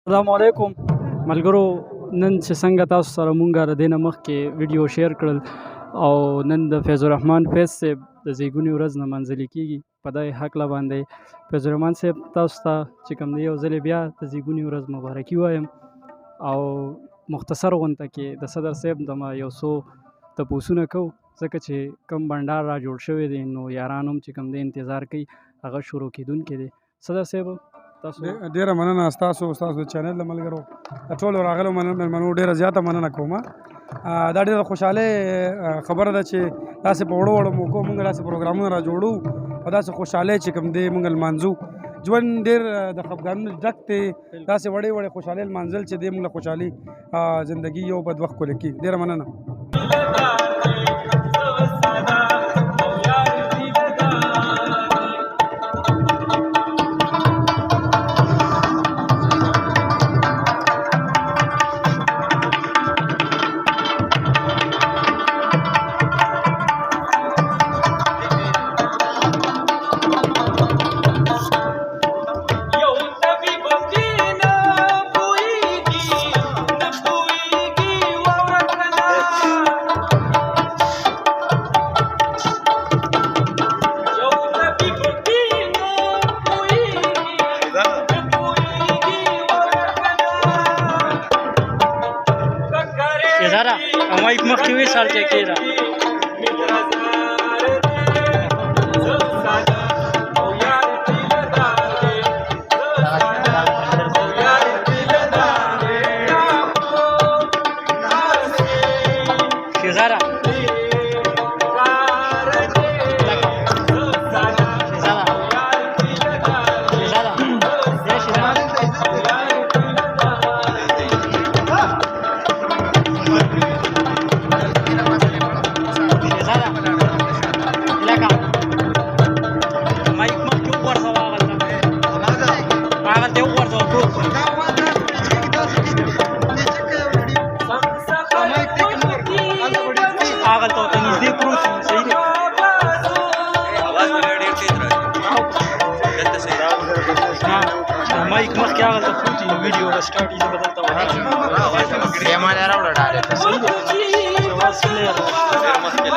السلام علیکم ملګرو. نن چې څنګه تاسو سره مونږ د دې نه مخکې ویډیو شیر کړل او نن د فیض الرحمن فیض صاحب د زیږون ورځ نمانځلې کیږي. په دې هکله باندې فیض الرحمن صاحب تاسو ته چې کوم دی یو ځل بیا د زیږون ورځ مبارکي وایم او مختصر غونډه کې د صدر صاحب د یو څو تپوسونه کوو ځکه چې کوم بنډار را جوړ شوی دی نو یاران هم چې کوم دی انتظار کوي هغه شروع کیدونکی دی. صدر صاحب ډیره مننه ستاسو د چینل د ملګرو د ټولو راغلو مېلمنو ډیره زیاته مننه کوم. دا ډیره خوشحاله خبره ده چې داسې په وړو وړو موقعو موږ داسې پروګرامونه را جوړو او داسې خوشحالۍ چې کوم دی موږ لمانځو. ژوند ډېر د خفګانونو ډک دی، داسې وړې وړې خوشحالۍ لمانځل چې دی موږ له خوشحالي زندګي یو بد وخت کولی کېږي. ډیره مننه. Zara, am mai măхti we sal ce kera. Zara. مایک مخکې هغه ته پروتي ویډیو سٹارټ یې بدلته وایي یې ما نه راوړل ډایرکټ صحیح دی واس کلیر ډېر مخکې